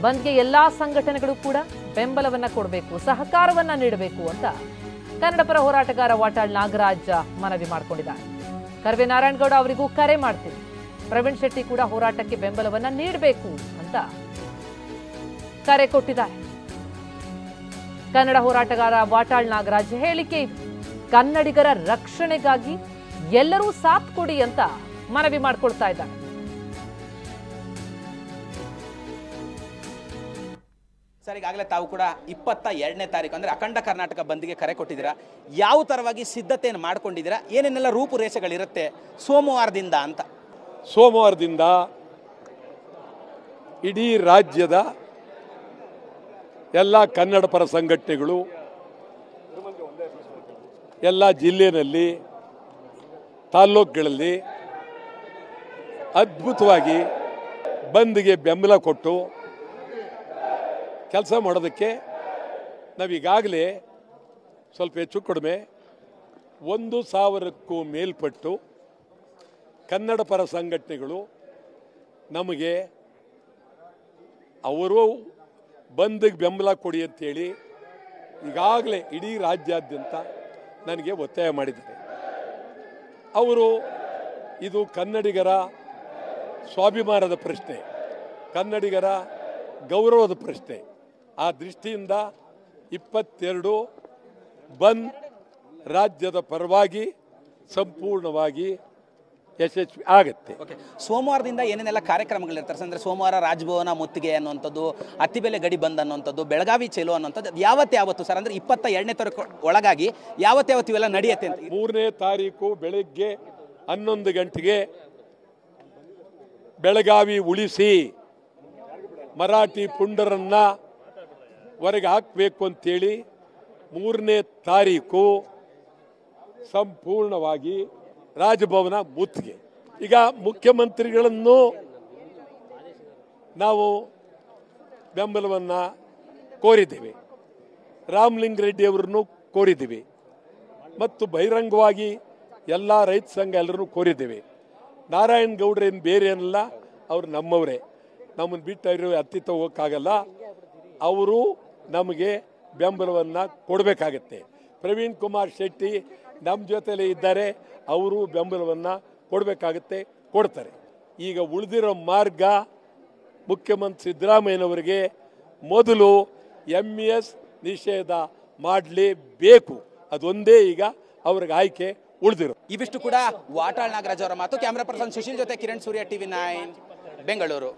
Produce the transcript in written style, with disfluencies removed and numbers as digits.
ಬಂದ್ಗೆ ಎಲ್ಲಾ ಸಂಘಟನೆಗಳು ಕೂಡ ಬೆಂಬಲವನ್ನ ಕೊಡಬೇಕು, ಸಹಕಾರವನ್ನ ನೀಡಬೇಕು ಅಂತ ಕನ್ನಡ ಪರ ಹೋರಾಟಗಾರ ವಾಟಾಳ್ ನಾಗರಾಜ್ ಮನವಿ ಮಾಡಿಕೊಂಡಿದ್ದಾರೆ. ಕರ್ವೆ ನಾರಾಯಣಗೌಡ ಅವರಿಗೂ ಕರೆ ಮಾಡ್ತೀವಿ, ಪ್ರವೀಣ್ ಶೆಟ್ಟಿ ಕೂಡ ಹೋರಾಟಕ್ಕೆ ಬೆಂಬಲವನ್ನ ನೀಡಬೇಕು ಅಂತ ಕರೆ ಕೊಟ್ಟಿದ್ದಾರೆ. ಕನ್ನಡ ಹೋರಾಟಗಾರ ವಾಟಾಳ್ ನಾಗರಾಜ್ ಹೇಳಿಕೆ ಇದು. ಕನ್ನಡಿಗರ ರಕ್ಷಣೆಗಾಗಿ ಎಲ್ಲರೂ ಸಾಥ್ ಕೊಡಿ ಅಂತ ಮನವಿ ಮಾಡಿಕೊಳ್ತಾ ಇದ್ದಾರೆ. ಸರ್, ಈಗಾಗಲೇ ತಾವು ಕೂಡ 22ನೇ ತಾರೀಕು ಅಂದರೆ ಅಖಂಡ ಕರ್ನಾಟಕ ಬಂದ್ಗೆ ಕರೆ ಕೊಟ್ಟಿದ್ದೀರಾ. ಯಾವ ಥರವಾಗಿ ಸಿದ್ಧತೆಯನ್ನು ಮಾಡ್ಕೊಂಡಿದ್ದೀರಾ, ಏನೇನೆಲ್ಲ ರೂಪುರೇಷೆಗಳಿರುತ್ತೆ ಸೋಮವಾರದಿಂದ ಅಂತ? ಸೋಮವಾರದಿಂದ ಇಡೀ ರಾಜ್ಯದ ಎಲ್ಲ ಕನ್ನಡ ಪರ ಸಂಘಟನೆಗಳು ಎಲ್ಲ ಜಿಲ್ಲೆಯಲ್ಲಿ ತಾಲ್ಲೂಕುಗಳಲ್ಲಿ ಅದ್ಭುತವಾಗಿ ಬಂದ್ಗೆ ಬೆಂಬಲ ಕೊಟ್ಟು ಕೆಲಸ ಮಾಡೋದಕ್ಕೆ ನಾವೀಗಾಗಲೇ ಸ್ವಲ್ಪ ಹೆಚ್ಚು ಕಡಿಮೆ 1,000ಕ್ಕೂ ಮೇಲ್ಪಟ್ಟು ಕನ್ನಡ ಪರ ಸಂಘಟನೆಗಳು ನಮಗೆ ಅವರು ಬಂದ್ಗೆ ಬೆಂಬಲ ಕೊಡಿ ಅಂತೇಳಿ ಈಗಾಗಲೇ ಇಡೀ ರಾಜ್ಯಾದ್ಯಂತ ನನಗೆ ಒತ್ತಾಯ ಮಾಡಿದ್ದಾರೆ. ಅವರು ಇದು ಕನ್ನಡಿಗರ ಸ್ವಾಭಿಮಾನದ ಪ್ರಶ್ನೆ, ಕನ್ನಡಿಗರ ಗೌರವದ ಪ್ರಶ್ನೆ. ಆ ದೃಷ್ಟಿಯಿಂದ 22 ಬಂದ್ ರಾಜ್ಯದ ಪರವಾಗಿ ಸಂಪೂರ್ಣವಾಗಿ ಯಶಸ್ವಿ ಆಗುತ್ತೆ. ಓಕೆ, ಸೋಮವಾರದಿಂದ ಏನೇನೆಲ್ಲ ಕಾರ್ಯಕ್ರಮಗಳಿರ್ತಾರೆ ಅಂದರೆ ಸೋಮವಾರ ರಾಜಭವನ ಮುತ್ತಿಗೆ ಅನ್ನುವಂಥದ್ದು, ಅತ್ತಿಬೆಲೆ ಗಡಿ ಬಂದ್ ಅನ್ನುವಂಥದ್ದು, ಬೆಳಗಾವಿ ಚೇಲು ಅನ್ನುವಂಥದ್ದು ಯಾವತ್ತು ಸರ್? ಅಂದರೆ 22ನೇ ತಾರೀಕು ಒಳಗಾಗಿ ಯಾವತ್ತು ಇವೆಲ್ಲ ನಡೆಯುತ್ತೆ ಅಂತ? 3ನೇ ತಾರೀಕು ಬೆಳಗ್ಗೆ 11 ಗಂಟೆಗೆ ಬೆಳಗಾವಿ ಉಳಿಸಿ ಮರಾಠಿ ಪುಂಡರನ್ನ ಹೊರಗೆ ಹಾಕಬೇಕು ಅಂತೇಳಿ 3ನೇ ತಾರೀಕು ಸಂಪೂರ್ಣವಾಗಿ ರಾಜಭವನ ಮುತ್ತಿಗೆ. ಈಗ ಮುಖ್ಯಮಂತ್ರಿಗಳನ್ನು ನಾವು ಬೆಂಬಲವನ್ನು ಕೋರಿದ್ದೇವೆ, ರಾಮಲಿಂಗಾರೆಡ್ಡಿ ಅವರನ್ನು ಕೋರಿದ್ದೇವೆ, ಮತ್ತು ಬಹಿರಂಗವಾಗಿ ಎಲ್ಲ ರೈತ ಸಂಘ ಎಲ್ಲರನ್ನೂ ಕೋರಿದ್ದೇವೆ. ನಾರಾಯಣಗೌಡರೇನು ಬೇರೆ ಏನಲ್ಲ, ಅವರು ನಮ್ಮವರೇ, ನಮ್ಮನ್ನು ಬಿಟ್ಟು ಇರೋ ಅತ್ತಿತ್ತ ಹೋಗೋಕ್ಕಾಗಲ್ಲ. ಅವರು ನಮಗೆ ಬೆಂಬಲವನ್ನು ಕೊಡಬೇಕಾಗತ್ತೆ. ಪ್ರವೀಣ್ ಕುಮಾರ್ ಶೆಟ್ಟಿ ನಮ್ಮ ಜೊತೆಲೇ ಇದ್ದಾರೆ, ಅವರು ಬೆಂಬಲವನ್ನು ಕೊಡಬೇಕಾಗತ್ತೆ, ಕೊಡ್ತಾರೆ. ಈಗ ಉಳಿದಿರೋ ಮಾರ್ಗ ಮುಖ್ಯಮಂತ್ರಿ ಸಿದ್ದರಾಮಯ್ಯನವರಿಗೆ ಮೊದಲು MES ನಿಷೇಧ ಮಾಡಲೇಬೇಕು, ಅದೊಂದೇ ಈಗ ಅವ್ರಿಗೆ ಆಯ್ಕೆ ಉಳಿದಿರೋ. ಇವಿಷ್ಟು ಕೂಡ ವಾಟಾಳ್ ನಾಗರಾಜ್ ಅವರ ಮಾತು. ಕ್ಯಾಮರಾ ಪರ್ಸನ್ ಸುಶೀಲ್ ಜೊತೆ ಕಿರಣ್ ಸೂರ್ಯ, TV9 ಬೆಂಗಳೂರು.